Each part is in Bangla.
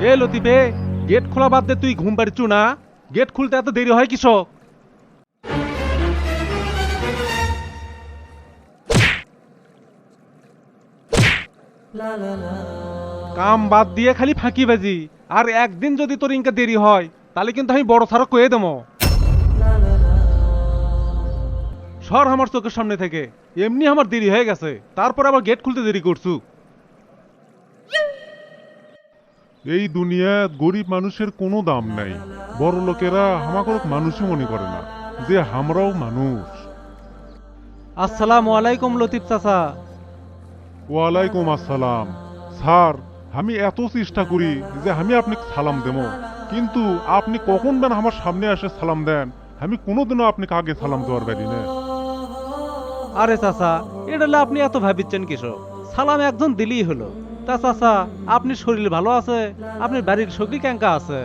এ লতিফে, গেট খোলা বাদ দে, তুই ঘুম পাড়িচ্ছু না? গেট খুলতে এত দেরি হয় কিসব? কাম বাদ দিয়ে খালি ফাঁকি বাজি। আর একদিন যদি তোর ইনকা দেরি হয় তাহলে কিন্তু আমি বড় সারো কয়ে দেবো। সর আমার চোখের সামনে থেকে। এমনি আমার দেরি হয়ে গেছে, তারপর আবার গেট খুলতে দেরি করছু। এই দুনিয়াত গরিব মানুষের কোনো দাম নাই। বড় লোকেরা আমাকে মানুষই মনে করে না, যে আমরাও মানুষ। আসসালামু আলাইকুম লতিফ চাচা। ওয়ালাইকুম আসসালাম। স্যার, আমি এত চেষ্টা করি যে আমি আপনাকে সালাম দেব, কিন্তু আপনি কখন বেন আমার সামনে এসে সালাম দেন। আমি কোনোদিনও আপনাকে আগে সালাম দেওয়ার পারি না। আরে চাচা, এটা হলে আপনি এত ভাবিচ্ছেন কিসব? সালাম একজন দিলেই হলো। তা চাচা, আপনি শরীর ভালো আছে? আপনি বাড়ির সগলি ক্যাঙ্কা আছে?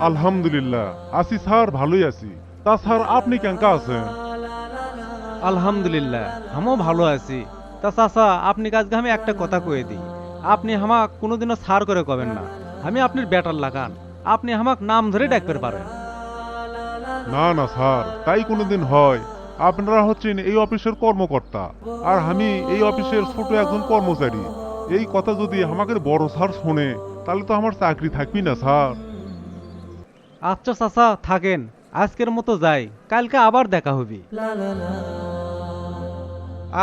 আলহামদুলিল্লাহ আছি স্যার, ভালোই আছি। তা স্যার, আপনি কেঙ্কা আছেন? আলহামদুলিল্লাহ, আমিও ভালো আছি। তা চাচা, আপনি কাজকে আমি একটা কথা কয়ে দিই। আপনি হামাক কোনোদিনও সার করে কবেন না। আমি আপনার ব্যাটার লাগান, আপনি হামাক নাম ধরে ডাকতে পারেন। না না স্যার, তাই কোনোদিন হয়? আপনারা হচ্ছেন এই অফিসের কর্মকর্তা, আর আমি এই অফিসের ছোট একজন কর্মচারী। এই কথা যদি আমাকে বড় স্যার শোনে, তাহলে তো আমার চাকরি থাকবি না স্যার। আচ্ছা চাচা, থাকেন। আজকের মতো যাই, কালকে আবার দেখা হবে।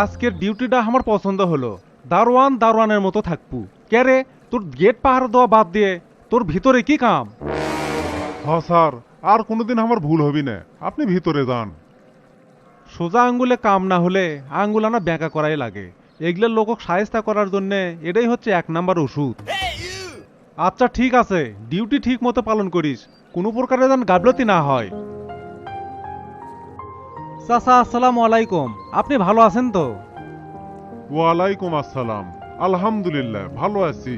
আজকের ডিউটিটা আমার পছন্দ হলো। দারোয়ান দারোয়ানের মতো থাকবো। কে রে, তোর গেট পাহারা দেওয়া বাদ দিয়ে তোর ভিতরে কি কাম? হ্যাঁ স্যার, আর কোনোদিন আমার ভুল হবি না। আপনি ভিতরে যান। সোজা আঙ্গুলে কাম না হলে আঙ্গুল আনা ব্যাঁকা করাই লাগে। এগুলো লোকক সাহেস্তা করার জন্য এটাই হচ্ছে এক নাম্বার ওষুধ। আচ্ছা ঠিক আছে, ডিউটি ঠিক মতো পালন করিস, কোনো প্রকারে যেন গাফলতি না হয়। চাচা আসসালামু আলাইকুম, আপনি ভালো আছেন তো? ওয়ালাইকুম আসসালাম। আলহামদুলিল্লাহ ভালো আছি।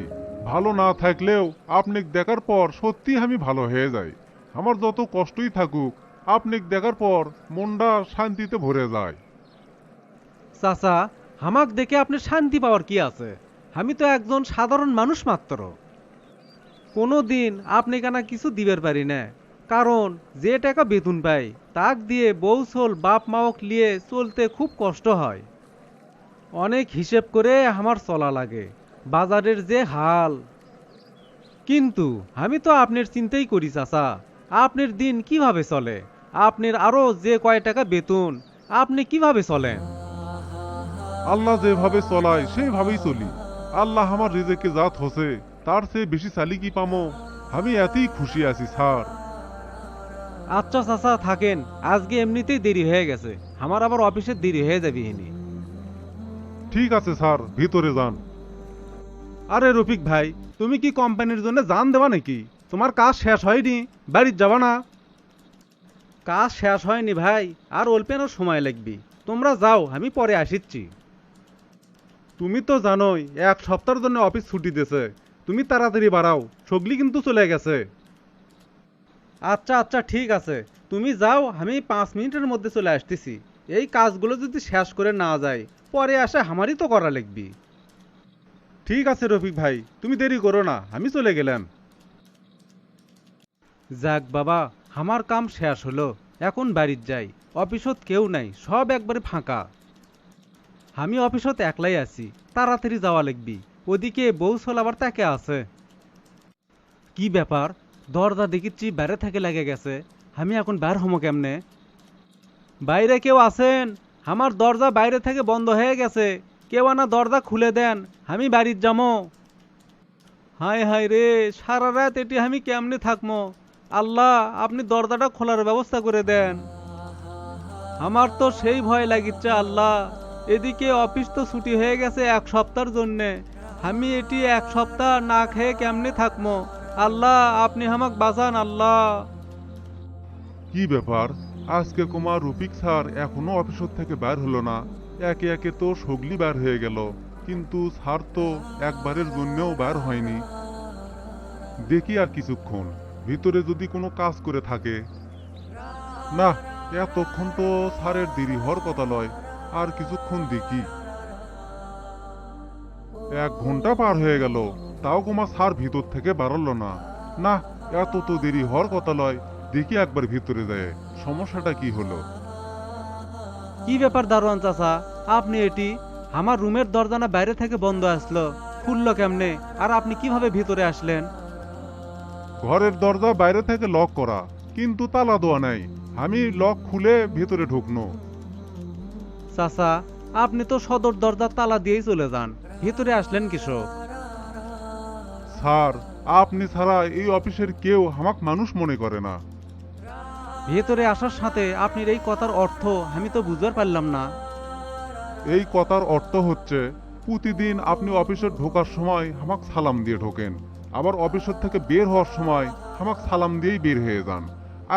ভালো না থাকলেও আপনি দেখার পর সত্যি আমি ভালো হয়ে যাই। আমার যত কষ্টই থাকুক, আপনি দেখার পর মনটা শান্তিতে ভরে যায়। চাচা, হামাক দেখে আপনি শান্তি পাওয়ার কি আছে? আমি তো একজন সাধারণ মানুষ মাত্র। কোনো দিন আপনি কেনা কিছু দিবের পারি না, কারণ যে টাকা বেতন পাই তাক দিয়ে বউ ছোল বাপ মাওক লিয়ে চলতে খুব কষ্ট হয়। অনেক হিসেব করে আমার চলা লাগে, বাজারের যে হাল। কিন্তু আমি তো আপনার চিন্তাই করি চাচা, আপনার দিন কিভাবে চলে? আপনার আরো যে কয় টাকা বেতন, আপনি কিভাবে চলেন? আল্লাহ যেভাবে চলায় সেইভাবেই চলি। আল্লাহ আমার রিজেকে জাত হসে, তার চেয়ে বেশি চালি কি পামো? আমি এতেই খুশি আছি স্যার। আচ্ছা চাচা, থাকেন। আজকে এমনিতেই দেরি হয়ে গেছে, আমার আবার অফিসে দেরি হয়ে যাবে হিনি। ঠিক আছে স্যার, ভিতরে যান। আরে রফিক ভাই, তুমি কি কোম্পানির জন্য জান দেওয়া নাকি? তোমার কাজ শেষ হয়নি, বাড়ির যাবা না? কাজ শেষ হয়নি ভাই, আর অল্পেনও সময় লাগবে। তোমরা যাও, আমি পরে আসিচ্ছি। তুমি তো জানোই এক সপ্তাহের জন্য অফিস ছুটি দিয়েছে। তুমি তাড়াতাড়ি বাড়াও, সগলি কিন্তু চলে গেছে। আচ্ছা আচ্ছা ঠিক আছে, তুমি যাও, আমি 5 মিনিটের মধ্যে চলে আসতেছি। এই কাজগুলো যদি শেষ করে না যায়, পরে আসে আমারই তো করা লাগবে। ঠিক আছে রফিক ভাই, তুমি দেরি করো না, আমি চলে গেলাম। যাক বাবা, আমার কাম শেষ হলো। এখন বাড়ির যাই। অফিসত কেউ নাই, সব একবারে ফাঁকা। আমি অফিসত একলাই আছি, তাড়াতাড়ি যাওয়া লাগবি। ওদিকে বউ আবার তাকে আছে। কি ব্যাপার? দরজা দেখিচ্ছি বাইরে থেকে লেগে গেছে। আমি এখন বার হমো কেমনে? বাইরে কেউ আছেন? আমার দরজা বাইরে থেকে বন্ধ হয়ে গেছে। কেউ আনা দরজা খুলে দেন, আমি বাড়ির যাবো। হায় হায় রে, সারা রাত এটি আমি কেমনে থাকবো? আল্লাহ, আপনি দরজাটা খোলার ব্যবস্থা করে দেন। আমার তো সেই ভয় লাগিচ্ছে আল্লাহ। এদিকে অফিস তো ছুটি হয়ে গেছে 1 সপ্তাহের জন্যে। আমি এটি 1 সপ্তাহ না খেয়ে কেমনে থাকবো? আল্লাহ, আপনি আমাকে বাঁচান আল্লাহ। কি ব্যাপার? আজকে কুমার রফিক স্যার এখনো অফিস থেকে বের হলো না। একে একে তো সগলি বের হয়ে গেল, কিন্তু স্যার তো একবারের জন্যও বের হয়নি। দেখি আর কিছুক্ষণ, ভিতরে যদি কোনো কাজ করে থাকে। না, এতক্ষণ তো স্যারের দেরি হওয়ার কথা লয়। আর কিছুক্ষণ দেখি। 1 ঘন্টা পার হয়ে গেল, তাও কুমা স্যার ভিতর থেকে বাড়ালো না। না, এত তো দেরি হওয়ার কথা লয়, দেখি একবার ভিতরে যায় সমস্যাটা কি হলো। কি ব্যাপার দারোয়ান চাচা, আপনি এটি আমার রুমের দরজানা বাইরে থেকে বন্ধ আসলো, খুললো কেমনে? আর আপনি কিভাবে ভিতরে আসলেন? ঘরের দরজা বাইরে থেকে লক করা, কিন্তু তালা দেওয়া নাই। আমি লক খুলে ভিতরে ঢুকনো। চাচা, আপনি তো সদর দরজার তালা দিয়েই চলে যান, ভিতরে আসলেন কৃষক? স্যার, আপনি ছাড়া এই অফিসের কেউ আমাক মানুষ মনে করে না। ভিতরে আসার সাথে আপনার এই কথার অর্থ আমি তো বুঝতে পারলাম না। এই কথার অর্থ হচ্ছে, প্রতিদিন আপনি অফিসে ঢোকার সময় আমাক সালাম দিয়ে ঢোকেন, আবার অফিসের থেকে বের হওয়ার সময় আমাক সালাম দিয়েই বের হয়ে যান।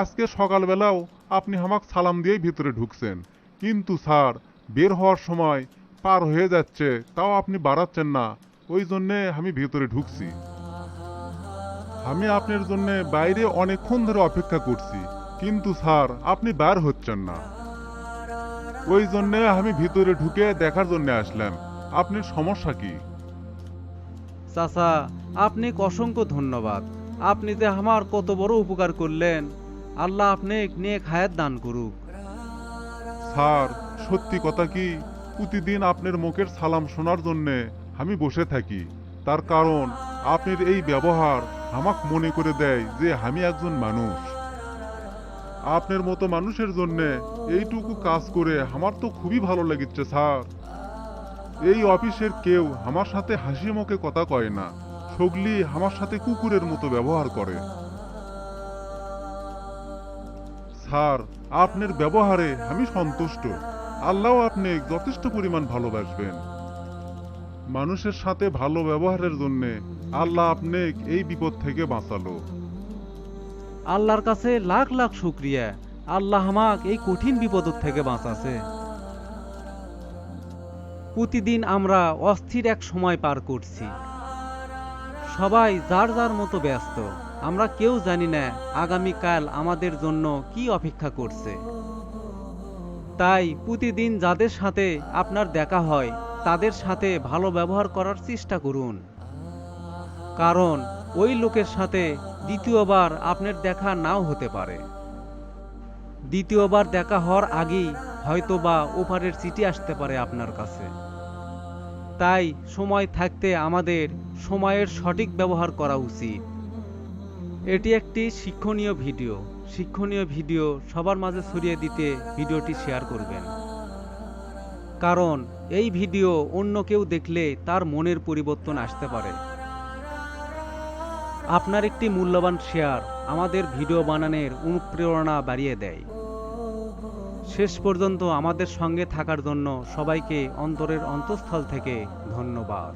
আজকে সকালবেলাও আপনি আমাক সালাম দিয়েই ভিতরে ঢুকছেন, কিন্তু স্যার বের হওয়ার সময় পার হয়ে যাচ্ছে, তাও আপনি বাড়াচ্ছেন না। ওই জন্যে আমি ভিতরে ঢুকছি। আমি আপনার জন্য বাইরে অনেকক্ষণ ধরে অপেক্ষা করছি, কিন্তু স্যার আপনি বার হচ্ছেন না। ওই জন্যে আমি ভিতরে ঢুকে দেখার জন্য আসলাম আপনার সমস্যা কি। চাচা, আপনি অসংখ্য ধন্যবাদ। আপনি যে আমার কত বড় উপকার করলেন, আল্লাহ আপনি নেক হায়াত দান করুক। স্যার, সত্যি কথা কি, প্রতিদিন আপনার মুখের সালাম শোনার জন্যে আমি বসে থাকি। তার কারণ আপনার এই ব্যবহার আমাক মনে করে দেয় যে আমি একজন মানুষ। আপনার মতো মানুষের জন্যে এইটুকু কাজ করে আমার তো খুবই ভালো লাগছে স্যার। এই অফিসের কেউ আমার সাথে হাসি মুখে কথা কয় না, সগলি আমার সাথে কুকুরের মতো ব্যবহার করে। স্যার, আপনার ব্যবহারে আমি সন্তুষ্ট। আল্লাহ আপনি যথেষ্ট পরিমাণ ভালোবাসবেন। মানুষের সাথে ভালো ব্যবহারের জন্য আল্লাহ আপনি এই বিপদ থেকে বাঁচালো। আল্লাহর কাছে লাখ লাখ শুক্রিয়া, আল্লাহ আমাক এই কঠিন বিপদ থেকে বাঁচাছে। প্রতিদিন আমরা অস্থির এক সময় পার করছি, সবাই যার যার মতো ব্যস্ত। আমরা কেউ জানি না আগামীকাল আমাদের জন্য কি অপেক্ষা করছে। তাই প্রতিদিন যাদের সাথে আপনার দেখা হয় তাদের সাথে ভালো ব্যবহার করার চেষ্টা করুন, কারণ ওই লোকের সাথে দ্বিতীয়বার আপনার দেখা নাও হতে পারে। দ্বিতীয়বার দেখা হওয়ার আগেই হয়তোবা ওপারের চিঠি আসতে পারে আপনার কাছে। তাই সময় থাকতে আমাদের সময়ের সঠিক ব্যবহার করা উচিত। এটি একটি শিক্ষণীয় ভিডিও সবার মাঝে ছড়িয়ে দিতে ভিডিওটি শেয়ার করবেন, কারণ এই ভিডিও অন্য কেউ দেখলে তার মনের পরিবর্তন আসতে পারে। আপনার একটি মূল্যবান শেয়ার আমাদের ভিডিও বানানোর অনুপ্রেরণা বাড়িয়ে দেয়। শেষ পর্যন্ত আমাদের সঙ্গে থাকার জন্য সবাইকে অন্তরের অন্তঃস্থল থেকে ধন্যবাদ।